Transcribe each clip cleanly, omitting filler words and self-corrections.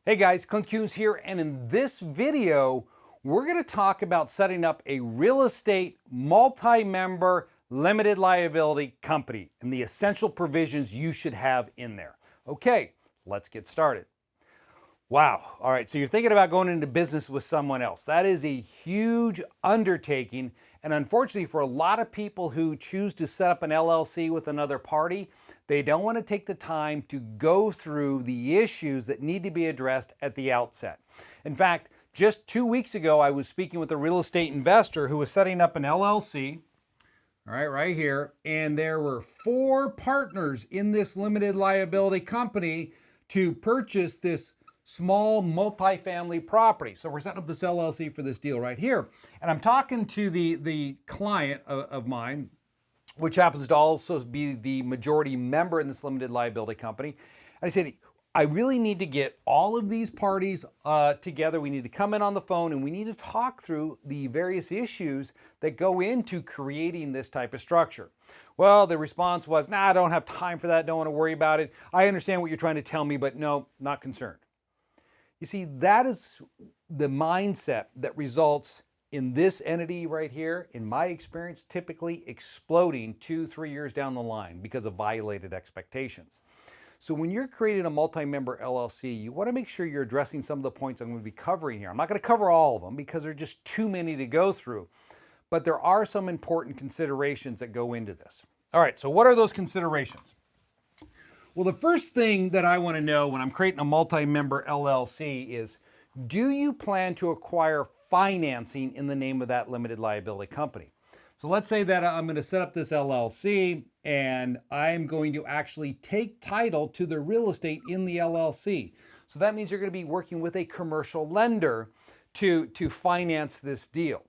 Hey guys, Clint Coons here, and in this video, we're going to talk about setting up a real estate multi-member limited liability company and the essential provisions you should have in there. Okay, let's get started. Wow. All right. So you're thinking about going into business with someone else. That is a huge undertaking. And unfortunately, for a lot of people who choose to set up an LLC with another party, they don't want to take the time to go through the issues that need to be addressed at the outset. In fact, just 2 weeks ago, I was speaking with a real estate investor who was setting up an LLC. All right, right here. And there were 4 partners in this limited liability company to purchase this small multifamily property. So we're setting up this LLC for this deal right here. And I'm talking to the client of mine, which happens to also be the majority member in this limited liability company. And I said, I really need to get all of these parties together. We need to come in on the phone and we need to talk through the various issues that go into creating this type of structure. Well, the response was, nah, I don't have time for that. Don't want to worry about it. I understand what you're trying to tell me, but no, not concerned. You see, that is the mindset that results in this entity right here, in my experience, typically exploding 2-3 years down the line because of violated expectations. So when you're creating a multi-member LLC, you want to make sure you're addressing some of the points I'm going to be covering here. I'm not going to cover all of them because there are just too many to go through, but there are some important considerations that go into this. All right, so what are those considerations? Well, the first thing that I want to know when I'm creating a multi-member LLC is, do you plan to acquire financing in the name of that limited liability company? So let's say that I'm going to set up this LLC and I'm going to actually take title to the real estate in the LLC. So that means you're going to be working with a commercial lender to finance this deal.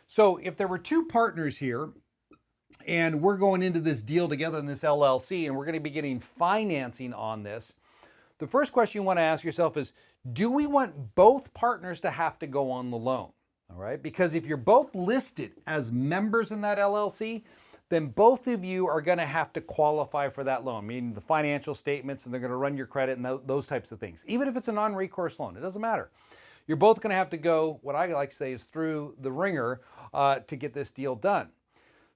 So if there were 2 partners here, and we're going into this deal together in this LLC, and we're going to be getting financing on this, the first question you want to ask yourself is, do we want both partners to have to go on the loan? All right, because if you're both listed as members in that LLC, then both of you are going to have to qualify for that loan, meaning the financial statements, and they're going to run your credit and those types of things. Even if it's a non-recourse loan, it doesn't matter. You're both going to have to go, what I like to say is through the ringer to get this deal done.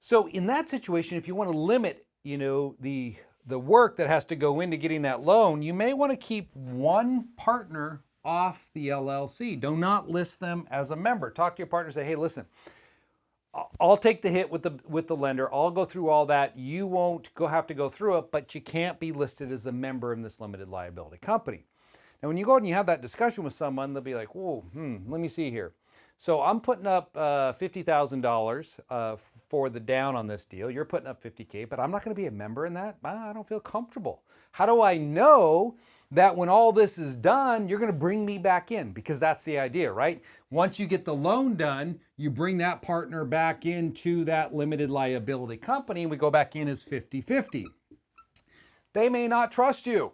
So in that situation, if you want to limit, the work that has to go into getting that loan, you may want to keep one partner off the LLC. Do not list them as a member. Talk to your partner, say, hey, listen, I'll take the hit with the lender. I'll go through all that. You won't have to go through it, but you can't be listed as a member in this limited liability company. Now, when you go and you have that discussion with someone, they'll be like, whoa, let me see here. So I'm putting up $50,000 for the down on this deal. You're putting up $50K, but I'm not going to be a member in that. I don't feel comfortable. How do I know that when all this is done, you're going to bring me back in? Because that's the idea, right? Once you get the loan done, you bring that partner back into that limited liability company, and we go back in as 50-50. They may not trust you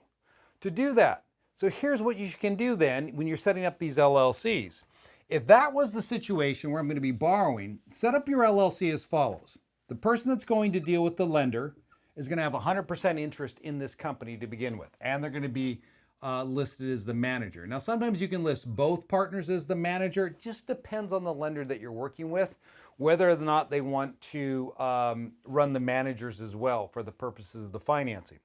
to do that. So here's what you can do then when you're setting up these LLCs. If that was the situation where I'm going to be borrowing, set up your LLC as follows. The person that's going to deal with the lender is going to have 100% interest in this company to begin with, and they're going to be listed as the manager. Now, sometimes you can list both partners as the manager. It just depends on the lender that you're working with, whether or not they want to run the managers as well for the purposes of the financing.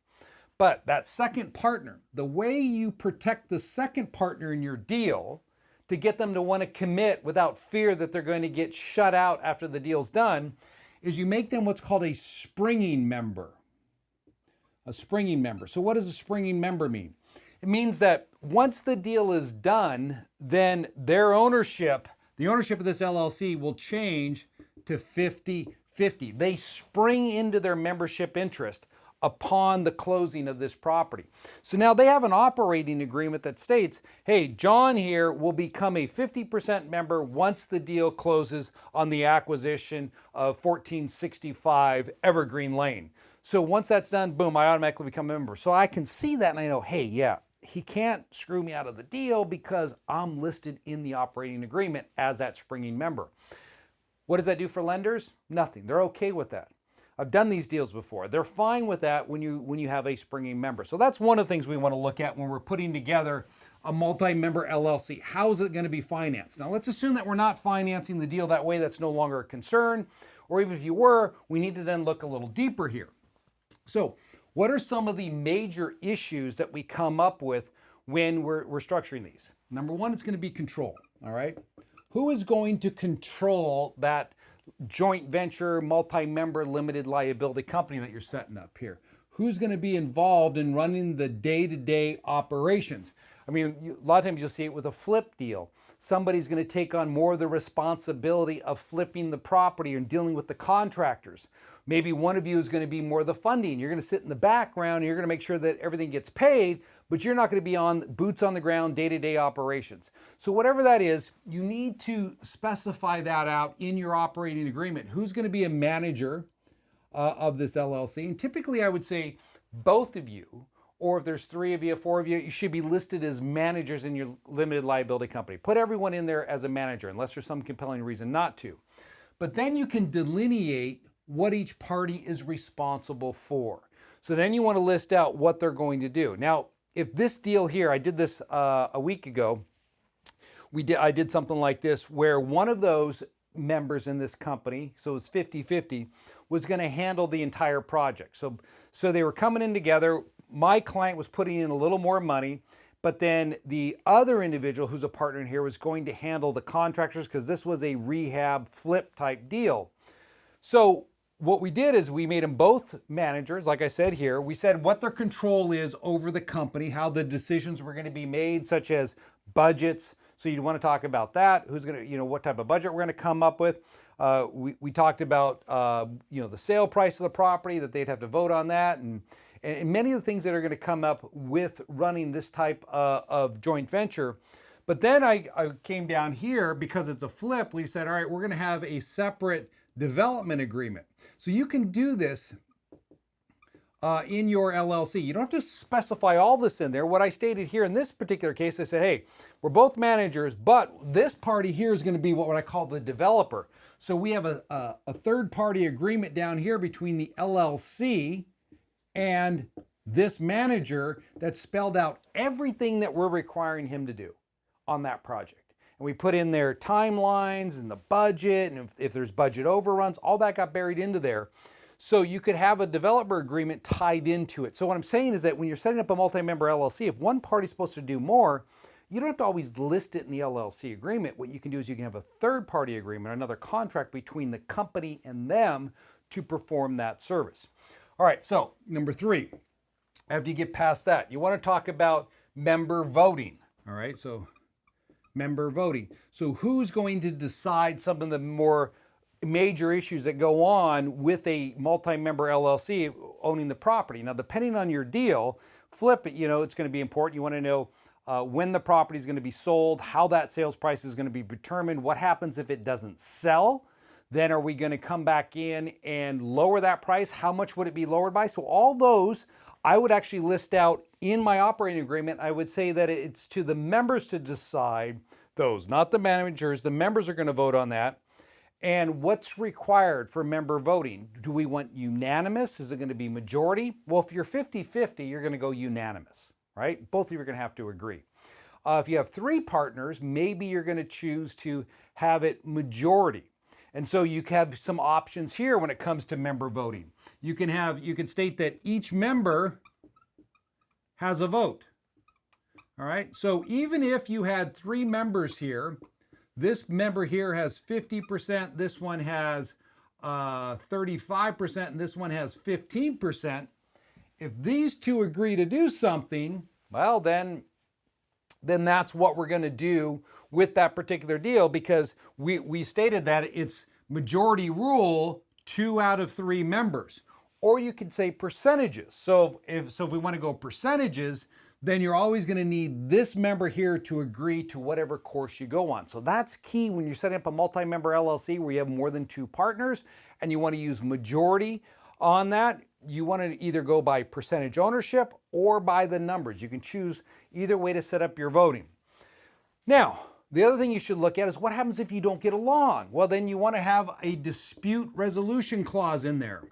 But that second partner, the way you protect the second partner in your deal to get them to want to commit without fear that they're going to get shut out after the deal's done, is you make them what's called a springing member. A springing member. So what does a springing member mean? It means that once the deal is done, then their ownership, the ownership of this LLC will change to 50-50. They spring into their membership interest upon the closing of this property. So now they have an operating agreement that states, hey, John here will become a 50% member once the deal closes on the acquisition of 1465 Evergreen Lane. So once that's done, boom, I automatically become a member. So I can see that and I know, hey, yeah, he can't screw me out of the deal because I'm listed in the operating agreement as that springing member. What does that do for lenders? Nothing. They're okay with that. I've done these deals before. They're fine with that when you have a springing member. So that's one of the things we want to look at when we're putting together a multi-member LLC? How is it going to be financed? Now, let's assume that we're not financing the deal that way. That's no longer a concern. Or even if you were, we need to then look a little deeper here. So what are some of the major issues that we come up with when we're structuring these? Number one, it's going to be control, all right? Who is going to control that joint venture, multi-member limited liability company that you're setting up here? Who's going to be involved in running the day-to-day operations? I mean, a lot of times you'll see it with a flip deal. Somebody's going to take on more of the responsibility of flipping the property and dealing with the contractors. Maybe one of you is going to be more of the funding. You're going to sit in the background and you're going to make sure that everything gets paid, but you're not going to be on boots on the ground, day-to-day operations. So whatever that is, you need to specify that out in your operating agreement. Who's going to be a manager of this LLC? And typically I would say both of you, or if there's 3 of you, 4 of you, you should be listed as managers in your limited liability company. Put everyone in there as a manager, unless there's some compelling reason not to. But then you can delineate what each party is responsible for. So then you want to list out what they're going to do. Now, if this deal here, I did this a week ago, I did something like this where one of those members in this company, so it's 50-50, was going to handle the entire project. So they were coming in together. My client was putting in a little more money, but then the other individual who's a partner in here was going to handle the contractors because this was a rehab flip type deal. So what we did is we made them both managers, like I said here. We said what their control is over the company, how the decisions were going to be made, such as budgets. So you want to talk about that, who's going to, what type of budget we're going to come up with. We talked about, the sale price of the property, that they'd have to vote on that, and many of the things that are going to come up with running this type of joint venture. But then I came down here, because it's a flip, we said, all right, we're going to have a separate development agreement. So you can do this in your LLC. You don't have to specify all this in there. What I stated here in this particular case, I said, hey, we're both managers, but this party here is going to be what I call the developer. So we have a third-party agreement down here between the LLC and this manager that spelled out everything that we're requiring him to do on that project. And we put in their timelines and the budget, and if there's budget overruns, all that got buried into there. So you could have a developer agreement tied into it. So what I'm saying is that when you're setting up a multi-member LLC, if one party's supposed to do more, you don't have to always list it in the LLC agreement. What you can do is you can have a third-party agreement, another contract between the company and them to perform that service. All right, so number 3, after you get past that, you want to talk about member voting. All right, so member voting. So who's going to decide some of the more major issues that go on with a multi-member LLC owning the property? Now, depending on your deal, flip it, it's going to be important. You want to know when the property is going to be sold, how that sales price is going to be determined, what happens if it doesn't sell. Then are we going to come back in and lower that price? How much would it be lowered by? So all those I would actually list out in my operating agreement. I would say that it's to the members to decide those, not the managers. The members are going to vote on that. And what's required for member voting? Do we want unanimous? Is it going to be majority? Well, if you're 50-50, you're going to go unanimous, right? Both of you are going to have to agree. If you have 3 partners, maybe you're going to choose to have it majority. And so you have some options here when it comes to member voting. You can state that each member has a vote. All right. So even if you had 3 members here, this member here has 50%, this one has 35%, and this one has 15%. If these 2 agree to do something, well, then that's what we're going to do with that particular deal, because we stated that it's majority rule, 2 out of 3 members. Or you could say percentages. So if we want to go percentages, then you're always going to need this member here to agree to whatever course you go on. So that's key when you're setting up a multi-member LLC where you have more than 2 partners and you want to use majority on that. You want to either go by percentage ownership or by the numbers. You can choose either way to set up your voting. Now, the other thing you should look at is what happens if you don't get along? Well, then you want to have a dispute resolution clause in there.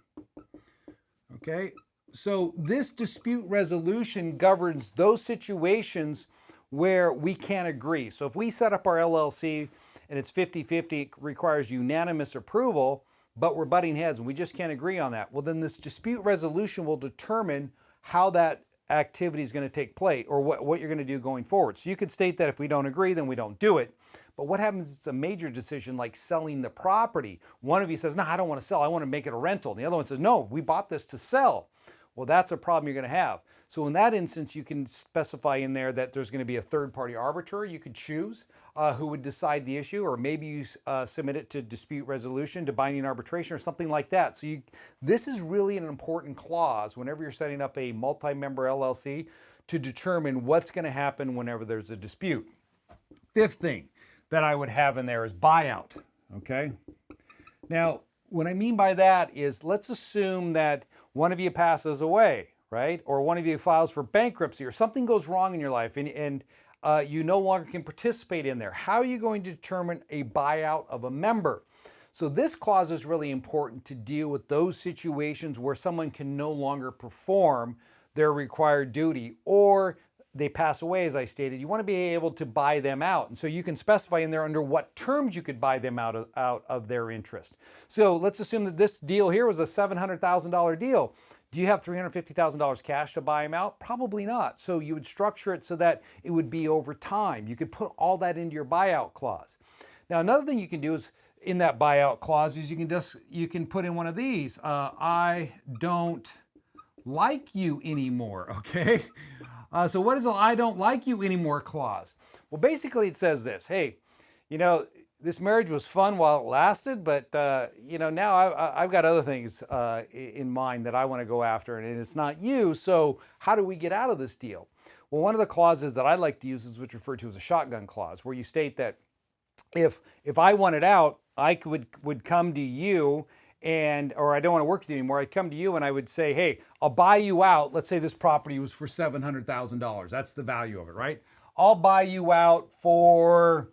Okay, so this dispute resolution governs those situations where we can't agree. So if we set up our LLC and it's 50-50, it requires unanimous approval, but we're butting heads and we just can't agree on that. Well, then this dispute resolution will determine how that activity is going to take place, or what you're going to do going forward. So you could state that if we don't agree, then we don't do it. But what happens if it's a major decision like selling the property? One of you says, no, I don't want to sell, I want to make it a rental. And the other one says, no, we bought this to sell. Well, that's a problem you're going to have. So in that instance, you can specify in there that there's going to be a third-party arbiter. You could choose who would decide the issue, or maybe you submit it to dispute resolution, to binding arbitration, or something like that. So this is really an important clause whenever you're setting up a multi-member LLC to determine what's going to happen whenever there's a dispute. Fifth thing that I would have in there is buyout, okay? Now, what I mean by that is, let's assume that one of you passes away, right? Or one of you files for bankruptcy, or something goes wrong in your life and you no longer can participate in there. How are you going to determine a buyout of a member? So this clause is really important to deal with those situations where someone can no longer perform their required duty, or they pass away, as I stated. You want to be able to buy them out. And so you can specify in there under what terms you could buy them out of their interest. So let's assume that this deal here was a $700,000 deal. Do you have $350,000 cash to buy them out? Probably not. So you would structure it so that it would be over time. You could put all that into your buyout clause. Now, another thing you can do is, in that buyout clause, is you can put in one of these. I don't like you anymore, okay? So what is an I don't like you anymore clause? Well, basically it says this: hey, this marriage was fun while it lasted, but now I've got other things in mind that I want to go after, and it's not you. So how do we get out of this deal? Well, one of the clauses that I like to use is what's referred to as a shotgun clause, where you state that if I wanted out, I would come to you, or I don't want to work with you anymore, I'd come to you and I would say, hey, I'll buy you out. Let's say this property was for $700,000. That's the value of it, right? I'll buy you out for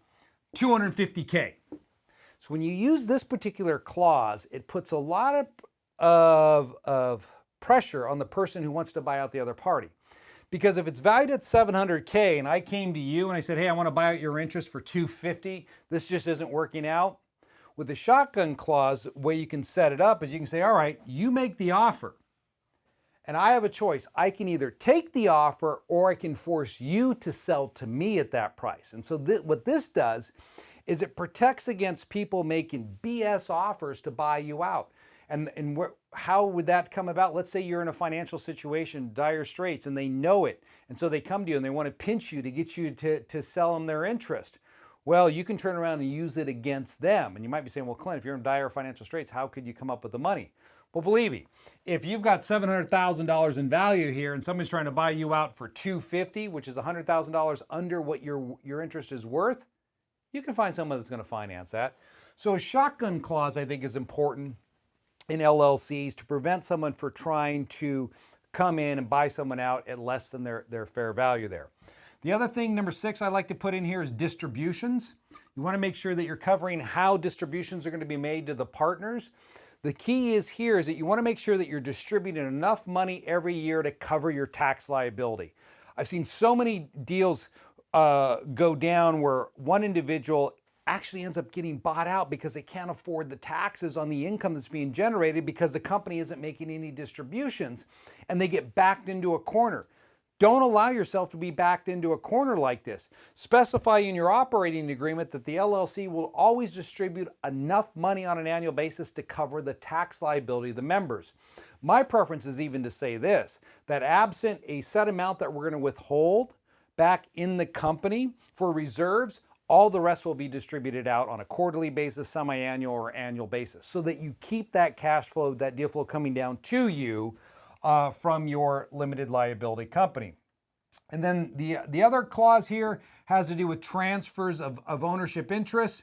$250K. So when you use this particular clause, it puts a lot of pressure on the person who wants to buy out the other party. Because if it's valued at $700K and I came to you and I said, hey, I want to buy out your interest for $250, this just isn't working out. With the shotgun clause, the way you can set it up is you can say, all right, you make the offer, and I have a choice. I can either take the offer, or I can force you to sell to me at that price. And so what this does is it protects against people making BS offers to buy you out. And how would that come about? Let's say you're in a financial situation, dire straits, and they know it. And so they come to you and they want to pinch you to get you to sell them their interest. Well, you can turn around and use it against them. And you might be saying, well, Clint, if you're in dire financial straits, how could you come up with the money? Well, believe me, if you've got $700,000 in value here and somebody's trying to buy you out for $250,000, which is $100,000 under what your interest is worth, you can find someone that's going to finance that. So a shotgun clause, I think, is important in LLCs to prevent someone from trying to come in and buy someone out at less than their fair value there. The other thing, number 6, I like to put in here is distributions. You want to make sure that you're covering how distributions are going to be made to the partners. The key is here is that you want to make sure that you're distributing enough money every year to cover your tax liability. I've seen so many deals go down where one individual actually ends up getting bought out because they can't afford the taxes on the income that's being generated because the company isn't making any distributions, and they get backed into a corner. Don't allow yourself to be backed into a corner like this. Specify in your operating agreement that the LLC will always distribute enough money on an annual basis to cover the tax liability of the members. My preference is even to say this, that absent a set amount that we're going to withhold back in the company for reserves, all the rest will be distributed out on a quarterly basis, semi-annual, or annual basis, so that you keep that cash flow, that deal flow coming down to you from your limited liability company. And then the other clause here has to do with transfers of ownership interest.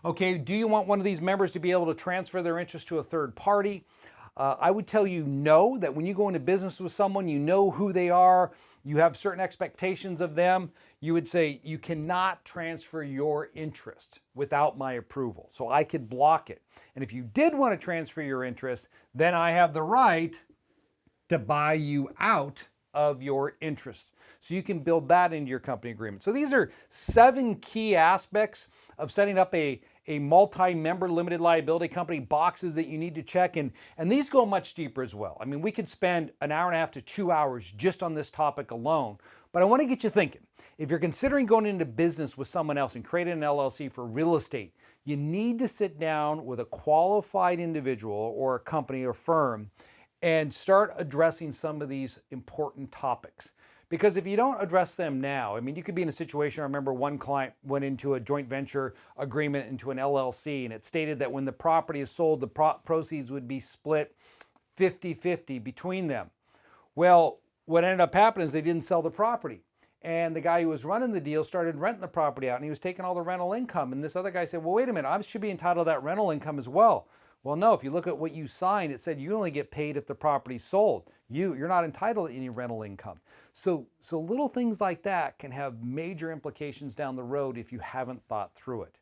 Okay, do you want one of these members to be able to transfer their interest to a third party? I would tell you no, that when you go into business with someone, you know who they are, you have certain expectations of them, you would say you cannot transfer your interest without my approval. So I could block it. And if you did want to transfer your interest, then I have the right to buy you out of your interest. So you can build that into your company agreement. So these are 7 key aspects of setting up a multi-member limited liability company, boxes that you need to check. And these go much deeper as well. I mean, we could spend an hour and a half to 2 hours just on this topic alone. But I want to get you thinking. If you're considering going into business with someone else and creating an LLC for real estate, you need to sit down with a qualified individual or a company or firm and start addressing some of these important topics. Because if you don't address them now, I mean, you could be in a situation. I remember one client went into a joint venture agreement into an LLC, and it stated that when the property is sold, the proceeds would be split 50-50 between them. Well, what ended up happening is they didn't sell the property. And the guy who was running the deal started renting the property out, and he was taking all the rental income. And this other guy said, well, wait a minute, I should be entitled to that rental income as well. Well, no, if you look at what you signed, it said you only get paid if the property's sold. You're not entitled to any rental income. So little things like that can have major implications down the road if you haven't thought through it.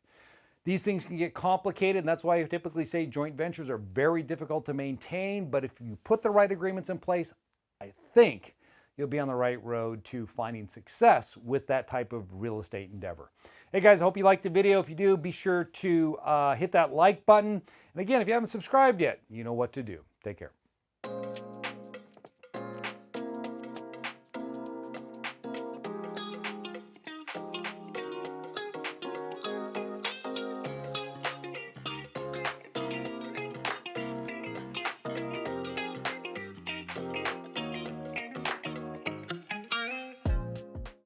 These things can get complicated, and that's why I typically say joint ventures are very difficult to maintain. But if you put the right agreements in place, I think you'll be on the right road to finding success with that type of real estate endeavor. Hey guys, I hope you liked the video. If you do, be sure to hit that like button. And again, if you haven't subscribed yet, you know what to do. Take care.